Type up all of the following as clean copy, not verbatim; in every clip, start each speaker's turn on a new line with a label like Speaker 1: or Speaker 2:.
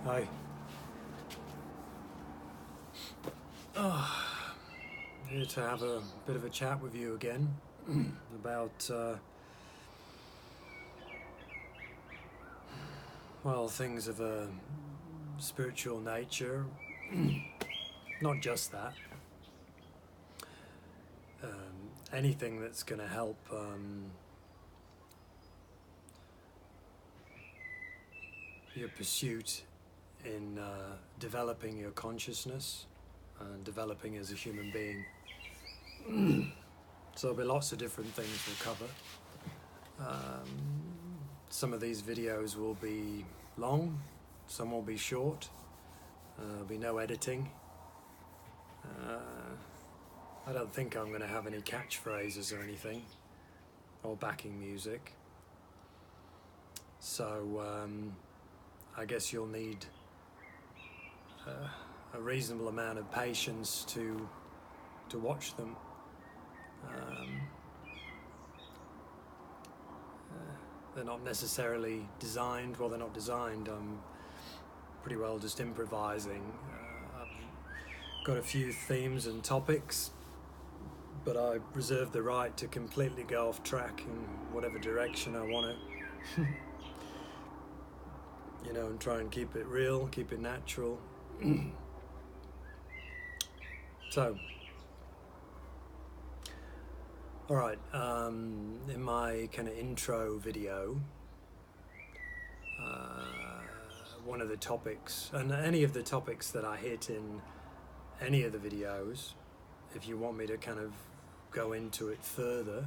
Speaker 1: Hi. Here to have a bit of a chat with you again about, well, things of a spiritual nature. Not just that. Anything that's going to help your pursuit in developing your consciousness and developing as a human being. So there'll be lots of different things we'll cover. Some of these videos will be long, some will be short, there'll be no editing. I don't think I'm going to have any catchphrases or anything, or backing music. So I guess you'll need a reasonable amount of patience to watch them. They're not necessarily designed. Well, they're not designed. I'm pretty well just improvising. I've got a few themes and topics, but I reserve the right to completely go off track in whatever direction I want to. You know, and try and keep it real, keep it natural. So, alright, in my kind of intro video, one of the topics, and any of the topics that I hit in any of the videos, if you want me to kind of go into it further,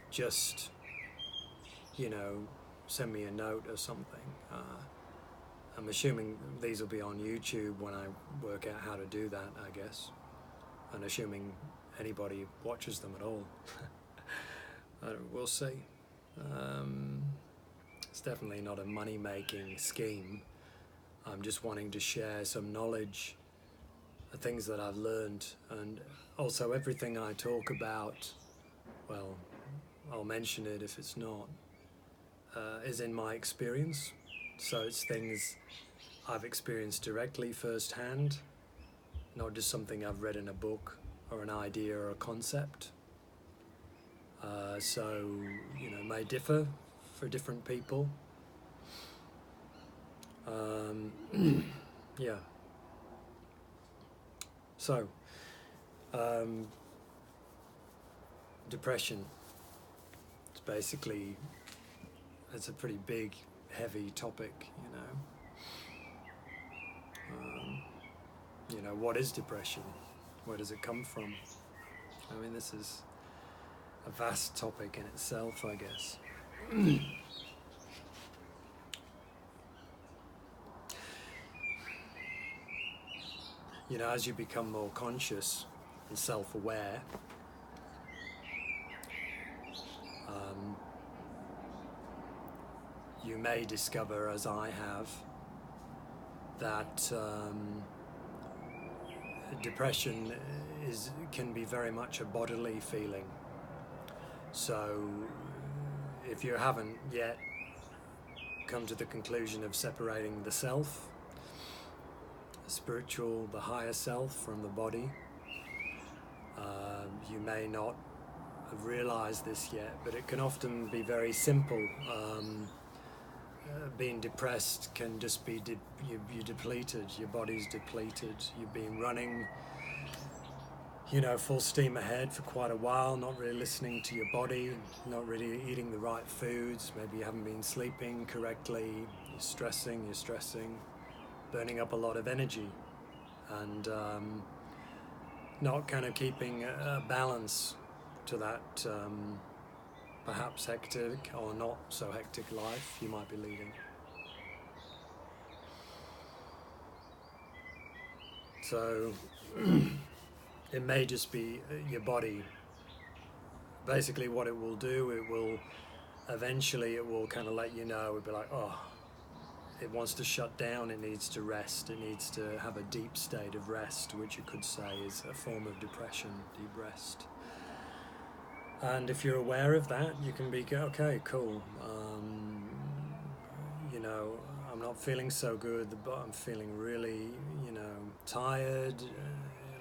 Speaker 1: just, you know, send me a note or something. I'm assuming these will be on YouTube when I work out how to do that, I guess. And assuming anybody watches them at all. We'll see. It's definitely not a money-making scheme. I'm just wanting to share some knowledge, the things that I've learned, and also everything I talk about, well, I'll mention it if it's not, is in my experience. So it's things I've experienced directly firsthand, not just something I've read in a book or an idea or a concept. So, you know, it may differ for different people. Yeah. So, depression. It's basically, it's a pretty big, heavy topic, you know. You know, what is depression? Where does it come from? I mean, this is a vast topic in itself, I guess. You know, as you become more conscious and self-aware, you may discover, as I have, that depression can be very much a bodily feeling. So if you haven't yet come to the conclusion of separating the self, the spiritual, the higher self from the body, you may not have realized this yet, but it can often be very simple. Being depressed can just be you're depleted, your body's depleted, you've been running, you know, full steam ahead for quite a while, not really listening to your body, not really eating the right foods, maybe you haven't been sleeping correctly, you're stressing, burning up a lot of energy, and not kind of keeping a balance to that perhaps hectic or not so hectic life you might be leading. So it may just be your body. Basically what it will do, it will kind of let you know, it'll be like, oh, it wants to shut down, it needs to rest, it needs to have a deep state of rest, which you could say is a form of depression, deep rest. And if you're aware of that, you can be, okay, cool, you know, I'm not feeling so good, but I'm feeling really, tired.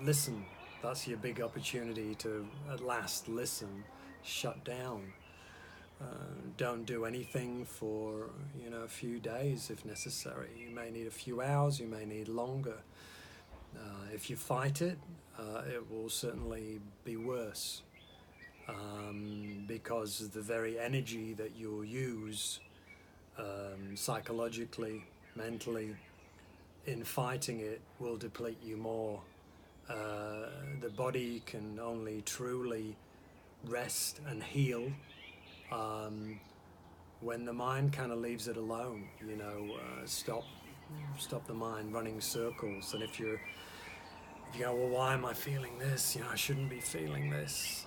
Speaker 1: Listen, that's your big opportunity to at last listen. Shut down. Don't do anything for a few days if necessary. You may need a few hours, you may need longer. If you fight it, it will certainly be worse, because the very energy that you'll use psychologically, mentally, in fighting it will deplete you more. The body can only truly rest and heal when the mind kind of leaves it alone. Stop the mind running circles. And if you go, well, why am I feeling this? I shouldn't be feeling this.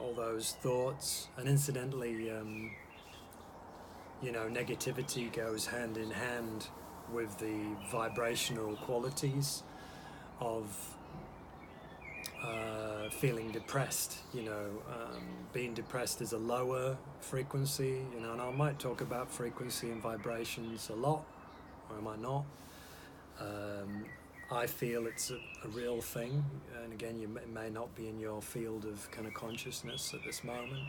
Speaker 1: All those thoughts. And incidentally, negativity goes hand in hand with the vibrational qualities of feeling depressed. Being depressed is a lower frequency, and I might talk about frequency and vibrations a lot, or I might not. I feel it's a real thing, and again, it may not be in your field of kind of consciousness at this moment.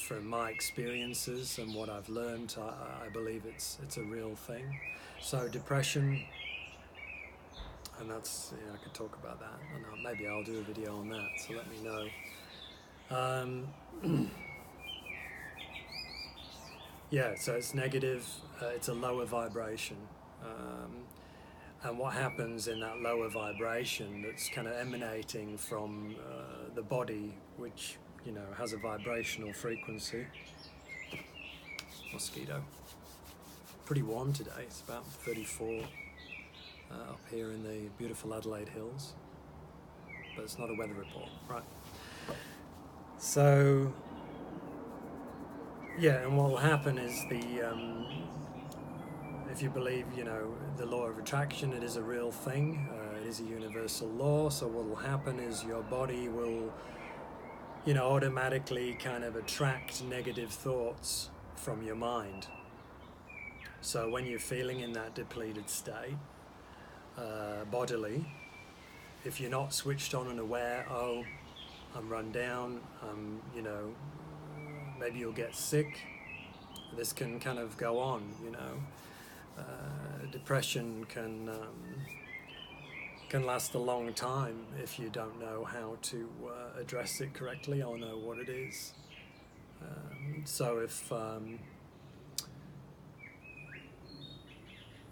Speaker 1: From my experiences and what I've learned, I believe it's a real thing. So depression, and that's, I could talk about that, and maybe I'll do a video on that, so let me know. Yeah, so it's negative, it's a lower vibration, and what happens in that lower vibration that's kind of emanating from the body, which has a vibrational frequency. Mosquito. Pretty warm today, it's about 34 up here in the beautiful Adelaide Hills, but it's not a weather report, right? So yeah, and what will happen is if you believe, the law of attraction, it is a real thing, it is a universal law, so what will happen is your body will, automatically kind of attract negative thoughts from your mind. So when you're feeling in that depleted state, bodily, if you're not switched on and aware, oh, I'm run down, maybe you'll get sick. This can kind of go on, depression can last a long time if you don't know how to address it correctly or know what it is. So if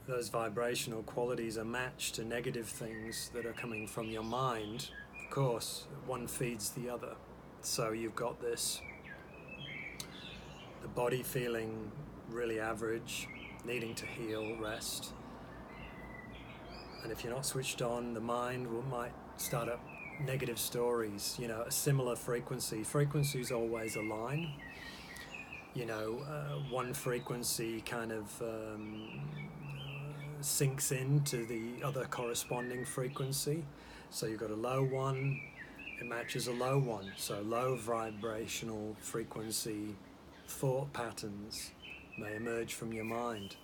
Speaker 1: those vibrational qualities are matched to negative things that are coming from your mind, of course, one feeds the other. So you've got the body feeling really average, needing to heal, rest. And if you're not switched on, the mind might start up negative stories, a similar frequency. Frequencies always align. One frequency kind of sinks into the other corresponding frequency. So you've got a low one, it matches a low one. So low vibrational frequency thought patterns may emerge from your mind.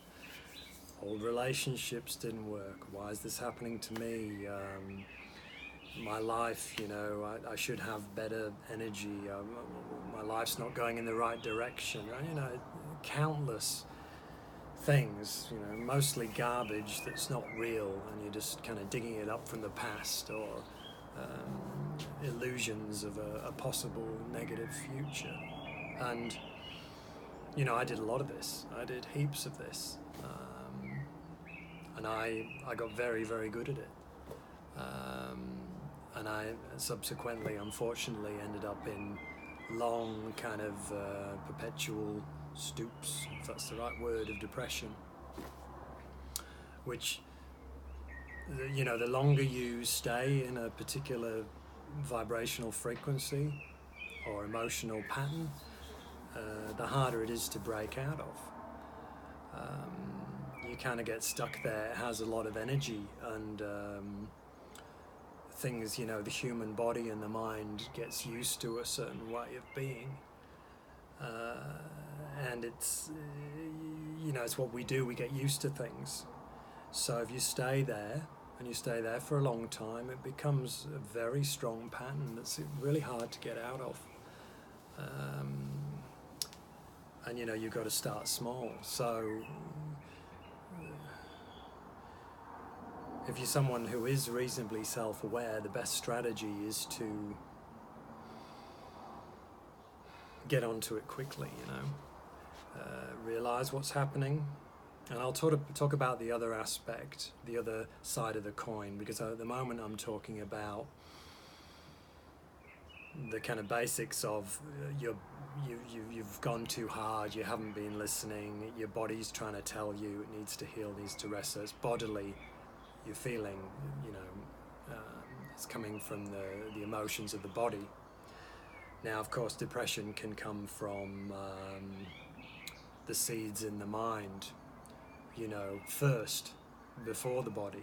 Speaker 1: Old relationships didn't work. Why is this happening to me? My life, I should have better energy. My life's not going in the right direction. Countless things, mostly garbage that's not real, and you're just kind of digging it up from the past, or illusions of a possible negative future. And I did a lot of this. I did heaps of this, and I got very, very good at it. And I subsequently, unfortunately, ended up in long kind of perpetual stoops, if that's the right word, of depression, which, the longer you stay in a particular vibrational frequency or emotional pattern, the harder it is to break out of. You kind of get stuck there. It has a lot of energy, and things, the human body and the mind gets used to a certain way of being, and it's it's what we do. We get used to things. So if you stay there and you stay there for a long time, it becomes a very strong pattern that's really hard to get out of. And you've got to start small. So if you're someone who is reasonably self-aware, the best strategy is to get onto it quickly, realize what's happening. And I'll talk about the other aspect, the other side of the coin, because at the moment I'm talking about the kind of basics of you've gone too hard, you haven't been listening, your body's trying to tell you it needs to heal, needs to rest. So it's bodily, you're feeling, it's coming from the emotions of the body. Now, of course, depression can come from the seeds in the mind, first, before the body,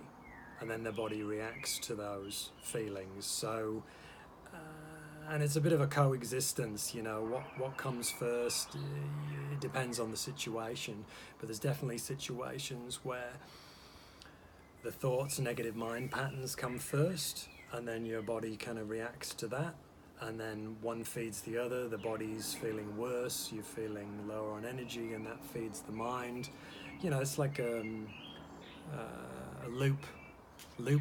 Speaker 1: and then the body reacts to those feelings. So, and it's a bit of a coexistence, what comes first, it depends on the situation, but there's definitely situations where the thoughts, negative mind patterns come first, and then your body kind of reacts to that. And then one feeds the other, the body's feeling worse, you're feeling lower on energy, and that feeds the mind. It's like a loop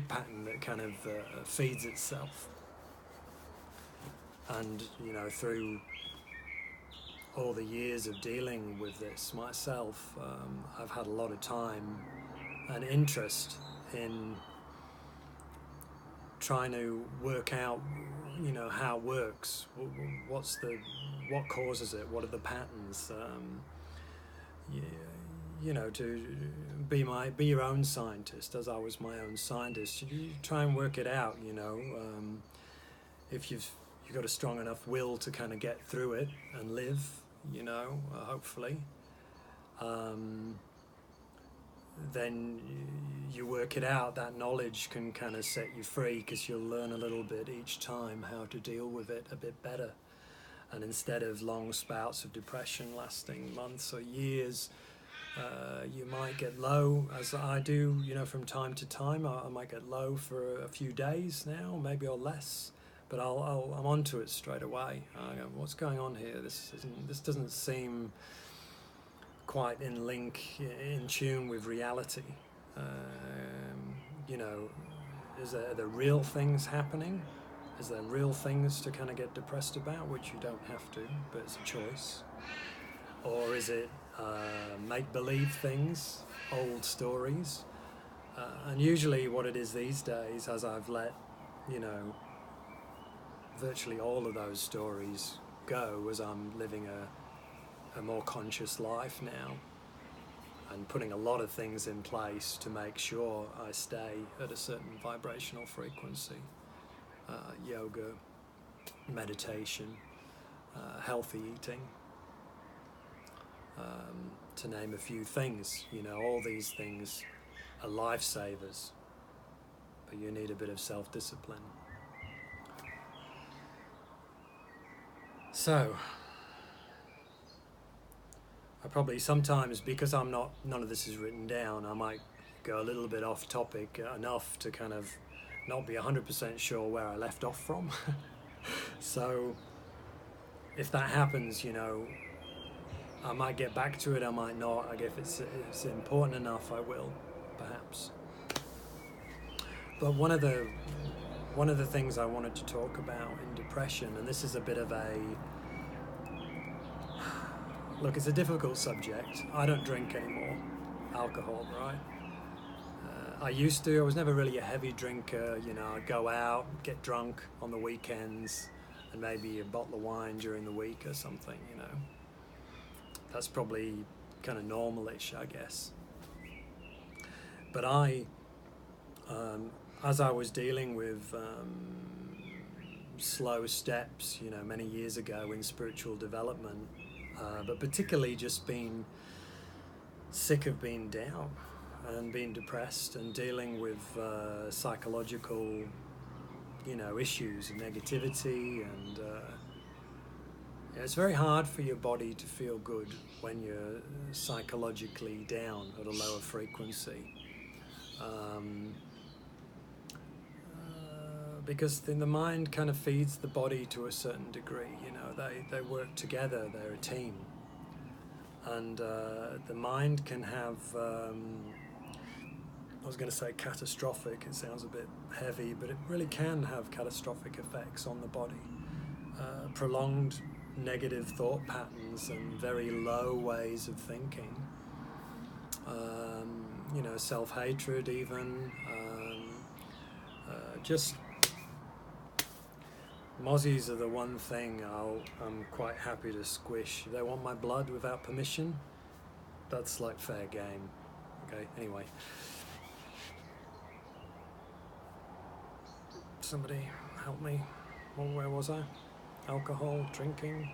Speaker 1: pattern that kind of feeds itself. And, through all the years of dealing with this myself, I've had a lot of time and interest in trying to work out how it works, what causes it, what are the patterns, to be your own scientist, as I was my own scientist. You try and work it out, if you've got a strong enough will to kind of get through it and live, hopefully, then you work it out. That knowledge can kind of set you free, because you'll learn a little bit each time how to deal with it a bit better. And instead of long spouts of depression lasting months or years, you might get low, as I do, from time to time. I might get low for a few days now, maybe, or less, but I'm onto it straight away. I go, what's going on here? This doesn't seem quite in tune with reality. Is there real things happening? Is there real things to kind of get depressed about, which you don't have to, but it's a choice? Or is it make-believe things, old stories? And usually what it is these days, as I've let, virtually all of those stories go, as I'm living a more conscious life now, and putting a lot of things in place to make sure I stay at a certain vibrational frequency. Yoga, meditation, healthy eating, to name a few things. All these things are lifesavers, but you need a bit of self-discipline. So, I probably sometimes, because none of this is written down, I might go a little bit off topic enough to kind of not be 100% sure where I left off from. So if that happens, I might get back to it, I might not. If it's important enough, I will, perhaps. But one of the things I wanted to talk about in depression, and this is a bit of look, it's a difficult subject. I don't drink anymore, alcohol, right? I used to. I was never really a heavy drinker. I'd go out, get drunk on the weekends, and maybe a bottle of wine during the week or something, That's probably kind of normal-ish, I guess. But as I was dealing with slow steps, many years ago in spiritual development, but particularly just being sick of being down and being depressed and dealing with psychological, issues and negativity, and It's very hard for your body to feel good when you're psychologically down at a lower frequency. Because then the mind kind of feeds the body to a certain degree. You know, they work together, they're a team. And the mind can have, I was going to say catastrophic, it sounds a bit heavy, but it really can have catastrophic effects on the body. Prolonged negative thought patterns and very low ways of thinking. You know, self-hatred even. Just mozzies are the one thing I'm quite happy to squish. If they want my blood without permission, that's like fair game. Okay, anyway. Somebody help me. Well, where was I? Alcohol, drinking.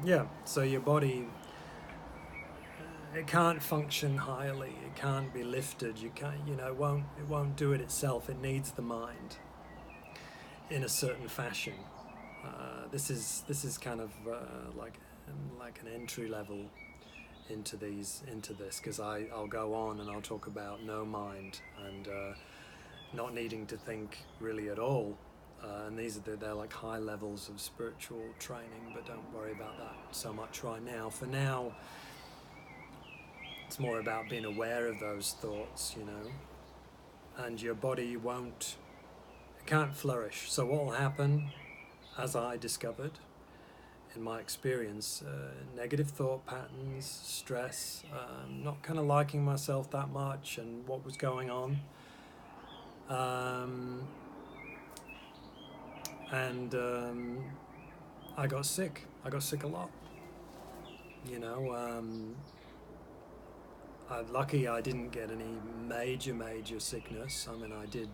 Speaker 1: Yeah, so your body, it can't function highly, it can't be lifted, you can't, you know, it won't do it itself. It needs the mind in a certain fashion. This is kind of like an entry level into this, because I'll go on and I'll talk about no mind and not needing to think really at all. And they're like high levels of spiritual training, but don't worry about that so much right now. For now, it's more about being aware of those thoughts, you know, and your body can't flourish. So what will happen, as I discovered in my experience, negative thought patterns, stress, not kind of liking myself that much and what was going on. I got sick. I got sick a lot. You know, lucky I didn't get any major sickness. I mean, I did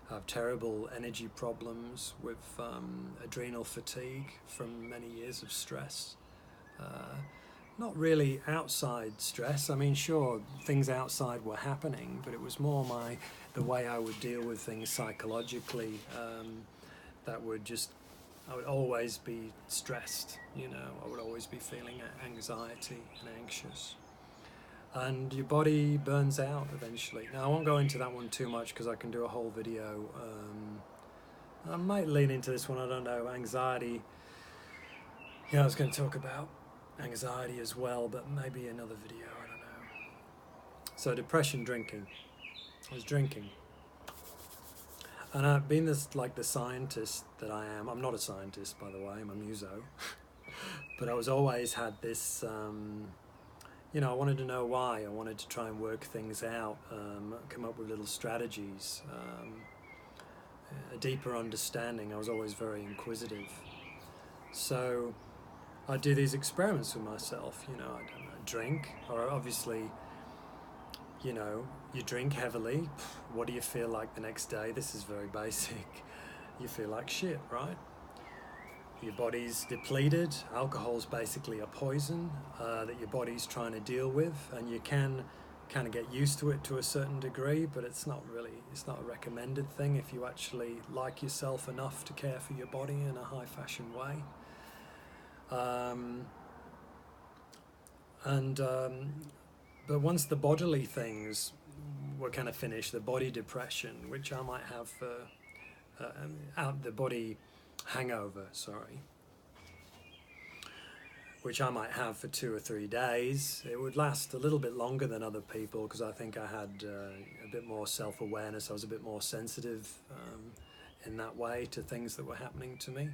Speaker 1: have terrible energy problems with adrenal fatigue from many years of stress. Not really outside stress. I mean, sure, things outside were happening, but it was more the way I would deal with things psychologically that I would always be stressed, you know, I would always be feeling anxiety and anxious. And your body burns out eventually. Now, I won't go into that one too much because I can do a whole video. I might lean into this one, I don't know. Anxiety. Yeah, I was going to talk about anxiety as well, but maybe another video, I don't know. So depression, drinking. I was drinking. And I've been the scientist that I am. I'm not a scientist, by the way, I'm a muso. But I always had this, you know, I wanted to know why. I wanted to try and work things out, come up with little strategies, a deeper understanding. I was always very inquisitive. So I'd do these experiments with myself, you know, I'd drink, or obviously, you know, you drink heavily, what do you feel like the next day? This is very basic. You feel like shit, right? Your body's depleted. Alcohol's basically a poison that your body's trying to deal with, and you can kind of get used to it to a certain degree, but it's not a recommended thing if you actually like yourself enough to care for your body in a high fashion way. But once the bodily things were kind of finished, the body depression, which I might have the body hangover, which I might have for 2 or 3 days. It would last a little bit longer than other people because I think I had a bit more self-awareness. I was a bit more sensitive in that way to things that were happening to me.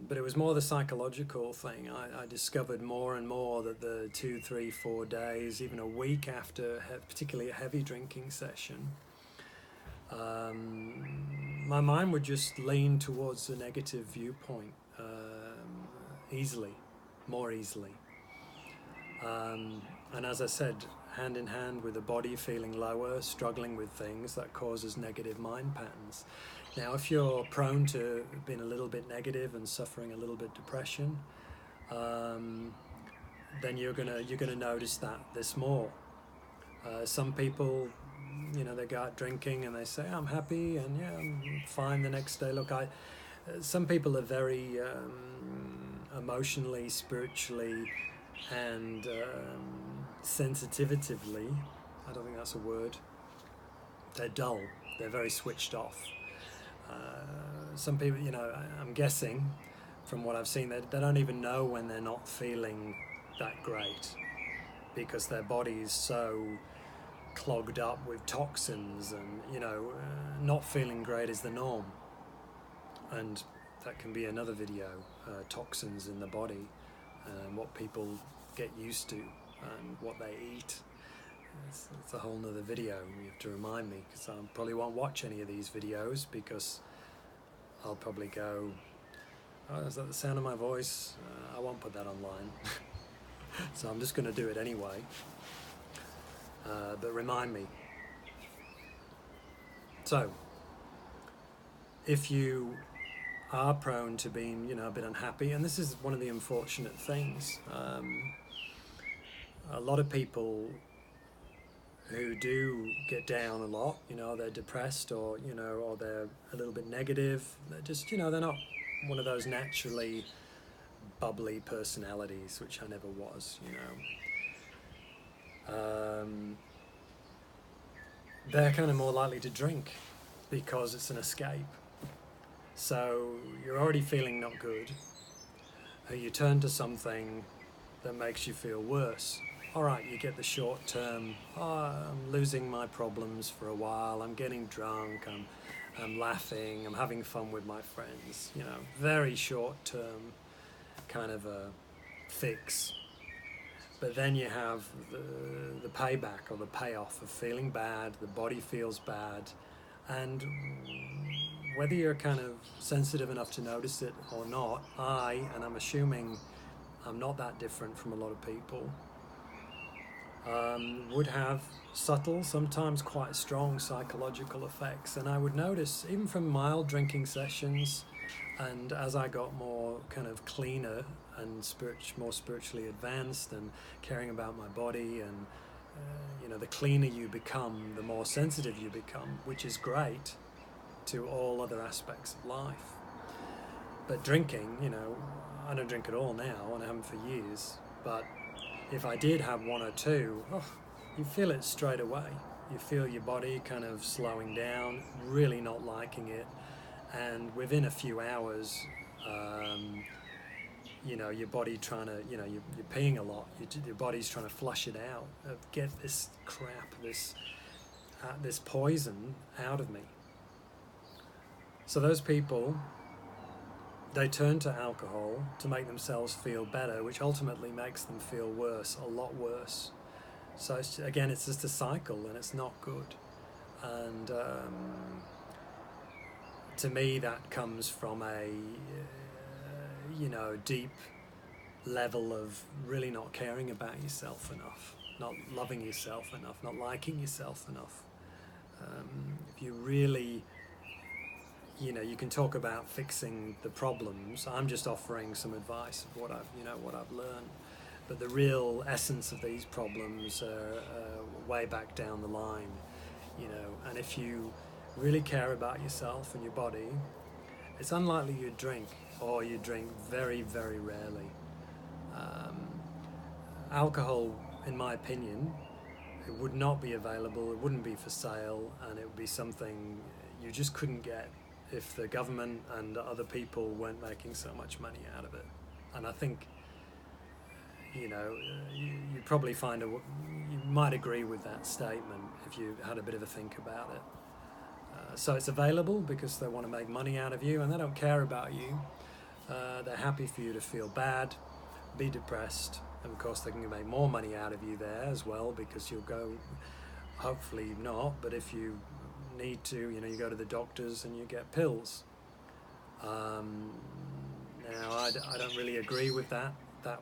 Speaker 1: But it was more the psychological thing. I discovered more and more that the 2, 3, 4 days, even a week after particularly a heavy drinking session, my mind would just lean towards the negative viewpoint more easily. And as I said, hand in hand with the body feeling lower, struggling with things, that causes negative mind patterns. Now, if you're prone to being a little bit negative and suffering a little bit depression, then you're gonna notice this more. Some people, you know, they go out drinking and they say, I'm happy and yeah, I'm fine the next day. Look, some people are very emotionally, spiritually, and sensitively, I don't think that's a word, they're dull, they're very switched off. Some people, you know, I'm guessing from what I've seen, they don't even know when they're not feeling that great, because their body is so clogged up with toxins, and you know, not feeling great is the norm. And that can be another video, toxins in the body, and what people get used to and what they eat. It's a whole nother video. You have to remind me, because I probably won't watch any of these videos, because I'll probably go, oh, is that the sound of my voice? I won't put that online. So I'm just going to do it anyway. But remind me. So, if you are prone to being, you know, a bit unhappy, and this is one of the unfortunate things, a lot of people who do get down a lot, you know, they're depressed, or, you know, or they're a little bit negative, they're just, you know, they're not one of those naturally bubbly personalities, which I never was, you know. They're kind of more likely to drink because it's an escape. So you're already feeling not good, you turn to something that makes you feel worse. All right, you get the short term, oh, I'm losing my problems for a while, I'm getting drunk, I'm laughing, I'm having fun with my friends, you know, very short term kind of a fix. But then you have the payback, or the payoff of feeling bad, the body feels bad, and whether you're kind of sensitive enough to notice it or not, and I'm assuming I'm not that different from a lot of people, would have subtle, sometimes quite strong psychological effects. And I would notice, even from mild drinking sessions, and as I got more kind of cleaner and more spiritually advanced and caring about my body, and you know, the cleaner you become, the more sensitive you become, which is great to all other aspects of life. But drinking, you know, I don't drink at all now, and I haven't for years, but if I did have one or two, you feel it straight away. You feel your body kind of slowing down, really not liking it, and within a few hours, you know, your body trying to, you know, you're peeing a lot, your body's trying to flush it out, get this crap, this poison out of me. So those people, they turn to alcohol to make themselves feel better, which ultimately makes them feel worse, a lot worse. So again, it's just a cycle, and it's not good. And to me, that comes from a you know, deep level of really not caring about yourself enough, not loving yourself enough, not liking yourself enough. If you really, you know, you can talk about fixing the problems. I'm just offering some advice of what I've learned. But the real essence of these problems are way back down the line, you know. And if you really care about yourself and your body, it's unlikely you'd drink, or you drink very, very rarely. Alcohol, in my opinion, it would not be available, it wouldn't be for sale, and it would be something you just couldn't get if the government and other people weren't making so much money out of it. And I think, you know, you probably you might agree with that statement if you had a bit of a think about it. So it's available because they want to make money out of you, and they don't care about you. They're happy for you to feel bad, be depressed, and of course they can make more money out of you there as well, because you'll go, hopefully not, but if you need to, you know, you go to the doctors and you get pills. Now I don't really agree with that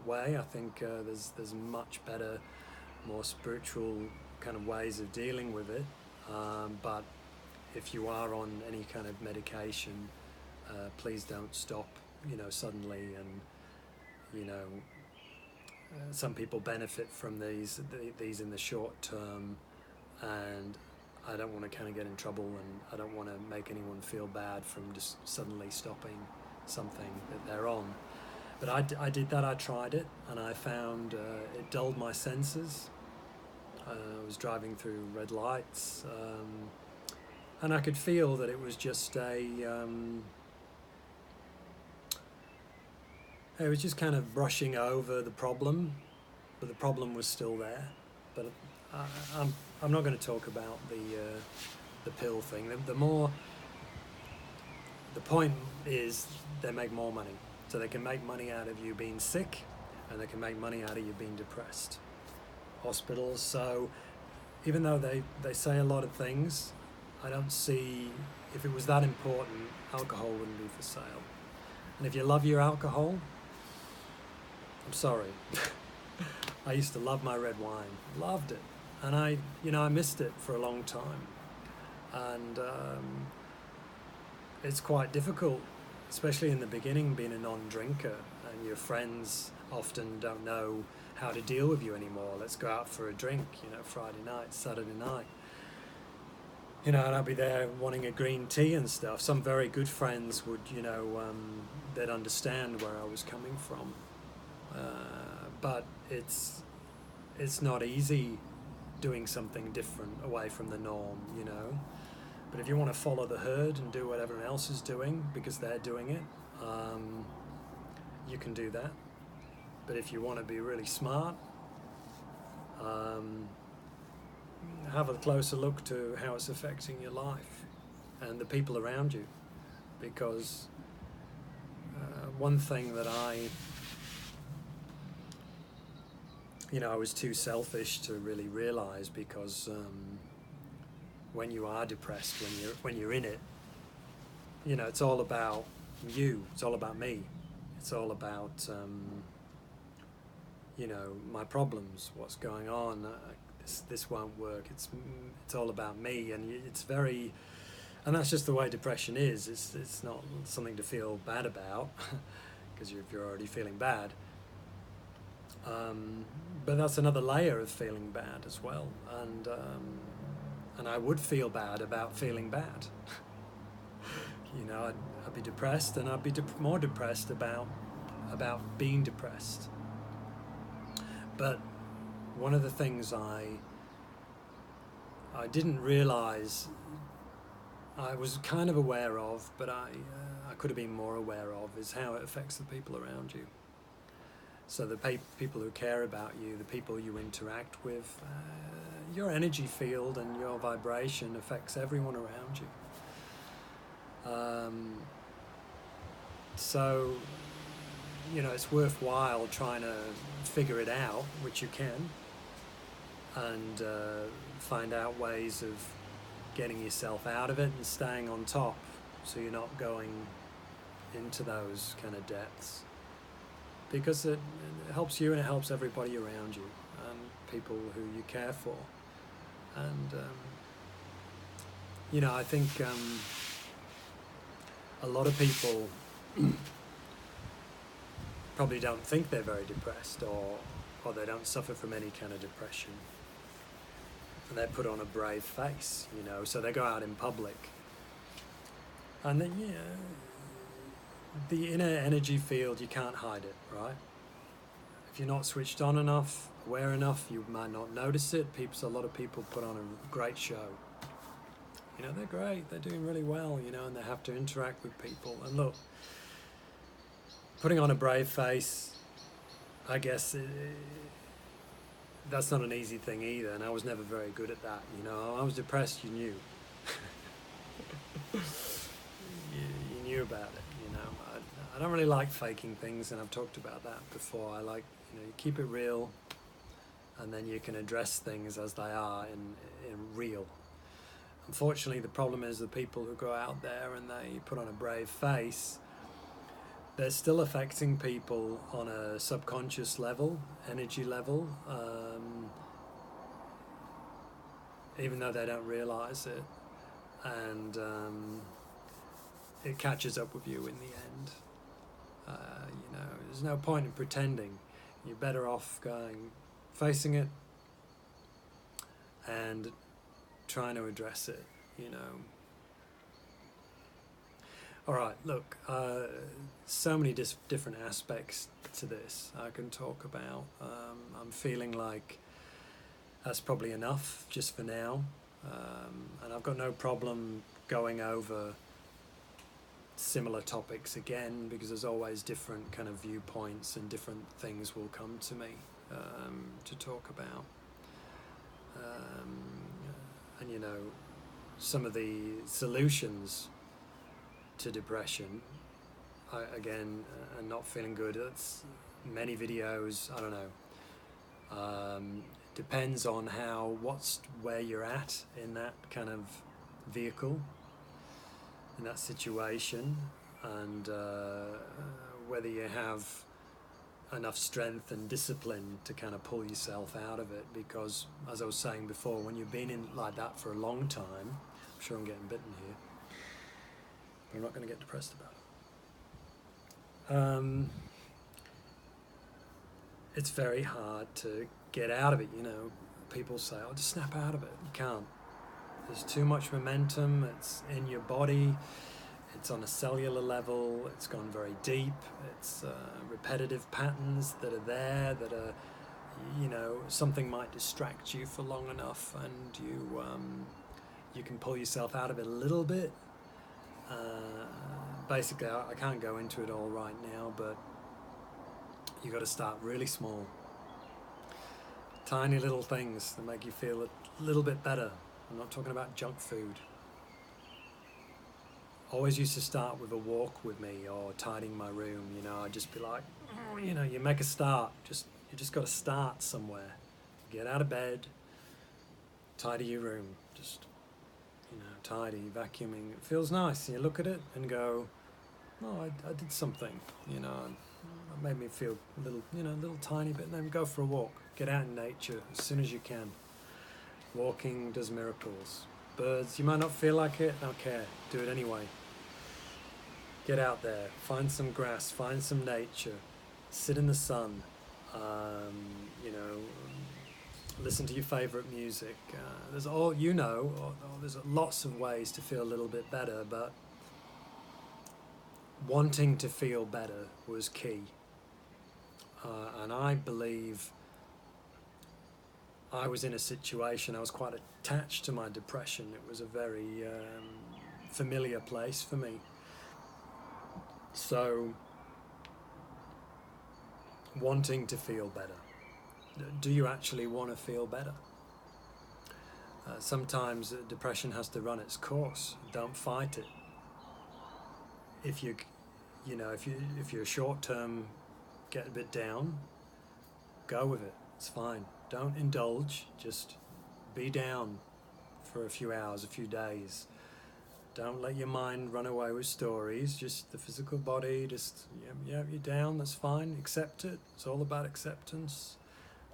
Speaker 1: way. I think there's much better, more spiritual kind of ways of dealing with it. But if you are on any kind of medication, please don't stop, you know, suddenly. And you know, some people benefit from these in the short term, and I don't want to kind of get in trouble, and I don't want to make anyone feel bad from just suddenly stopping something that they're on. But I did that, I tried it, and I found it dulled my senses. I was driving through red lights, and I could feel that it was just it was just kind of brushing over the problem, but the problem was still there. But I'm not going to talk about the pill thing. The point is they make more money, so they can make money out of you being sick, and they can make money out of you being depressed. Hospitals. So even though they say a lot of things, I don't see, if it was that important, alcohol wouldn't be for sale. And if you love your alcohol, I'm sorry. I used to love my red wine, loved it, and I missed it for a long time, and it's quite difficult, especially in the beginning, being a non-drinker, and your friends often don't know how to deal with you anymore. Let's go out for a drink, Friday night, Saturday night. And I'd be there wanting a green tea and stuff. Some very good friends would, they'd understand where I was coming from. But it's not easy doing something different away from the norm, But if you want to follow the herd and do what everyone else is doing because they're doing it, you can do that. But if you want to be really smart, have a closer look to how it's affecting your life and the people around you. Because one thing that I was too selfish to really realize, because when you are depressed, when you're in it, it's all about you. It's all about me. It's all about my problems, what's going on. This won't work. It's all about me, and and that's just the way depression is. It's not something to feel bad about, because you're already feeling bad. But that's another layer of feeling bad as well, and I would feel bad about feeling bad. I'd be depressed, and I'd be more depressed about being depressed. But one of the things I didn't realize, I was kind of aware of, but I could have been more aware of, is how it affects the people around you. So the people who care about you, the people you interact with, your energy field and your vibration affects everyone around you. So, it's worthwhile trying to figure it out, which you can, and find out ways of getting yourself out of it and staying on top, so you're not going into those kind of depths. Because it helps you, and it helps everybody around you, and people who you care for. And I think a lot of people probably don't think they're very depressed, or they don't suffer from any kind of depression, and they put on a brave face, so they go out in public, and then the inner energy field, you can't hide it, right? If you're not switched on enough, aware enough, you might not notice it. A lot of people put on a great show. They're great, they're doing really well, and they have to interact with people. And look, putting on a brave face, I guess that's not an easy thing either, and I was never very good at that. I was depressed, you knew. you knew about it. I don't really like faking things, and I've talked about that before. I like, you keep it real, and then you can address things as they are in real. Unfortunately, the problem is the people who go out there and they put on a brave face, they're still affecting people on a subconscious level, energy level, even though they don't realize it, and it catches up with you in the end. There's no point in pretending. You're better off facing it, and trying to address it, you know. All right, look, so many different aspects to this I can talk about. I'm feeling like that's probably enough just for now, and I've got no problem going over similar topics again, because there's always different kind of viewpoints and different things will come to me to talk about. And you know, some of the solutions to depression, again, and not feeling good, it's many videos, I don't know, depends on where you're at in that kind of vehicle, in that situation, and whether you have enough strength and discipline to kind of pull yourself out of it. Because, as I was saying before, when you've been in like that for a long time, I'm sure I'm getting bitten here, but I'm not going to get depressed about it. It's very hard to get out of it, you know. People say, oh, just snap out of it. You can't. There's too much momentum. It's in your body. It's on a cellular level. It's gone very deep. It's repetitive patterns that are there, that are, you know, something might distract you for long enough, and you can pull yourself out of it a little bit. Basically, I can't go into it all right now, but you got to start really small. Tiny little things that make you feel a little bit better. I'm not talking about junk food. Always used to start with a walk with me, or tidying my room. You know, I'd just be like, oh, you know, you make a start. You just got to start somewhere. Get out of bed, tidy your room. Just, you know, tidy, vacuuming. It feels nice. You look at it and go, oh, I did something. You know, it made me feel a little, you know, a little tiny bit. And then go for a walk. Get out in nature as soon as you can. Walking does miracles. Birds, you might not feel like it, don't care. Do it anyway. Get out there, find some grass, find some nature, sit in the sun, you know, listen to your favorite music. There's there's lots of ways to feel a little bit better, but wanting to feel better was key. And I believe I was in a situation, I was quite attached to my depression. It was a very familiar place for me. So, wanting to feel better. Do you actually want to feel better? Sometimes depression has to run its course. Don't fight it. If you're short term, get a bit down, go with it. It's fine. Don't indulge. Just be down for a few hours, a few days. Don't let your mind run away with stories. Just the physical body, you're down, that's fine. Accept it. It's all about acceptance.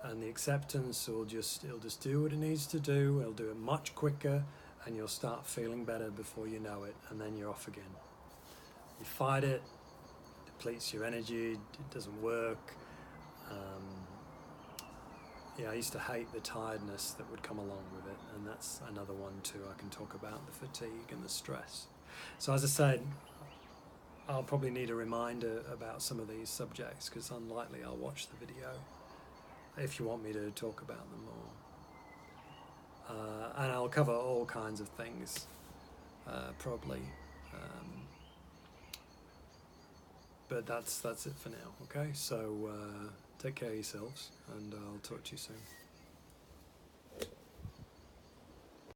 Speaker 1: And the acceptance it'll just do what it needs to do. It'll do it much quicker, and you'll start feeling better before you know it, and then you're off again. You fight it, depletes your energy, it doesn't work. I used to hate the tiredness that would come along with it, and that's another one too. I can talk about the fatigue and the stress. So as I said, I'll probably need a reminder about some of these subjects, because unlikely I'll watch the video if you want me to talk about them more. And I'll cover all kinds of things, probably. But that's it for now, okay? So take care of yourselves, and I'll talk to you soon.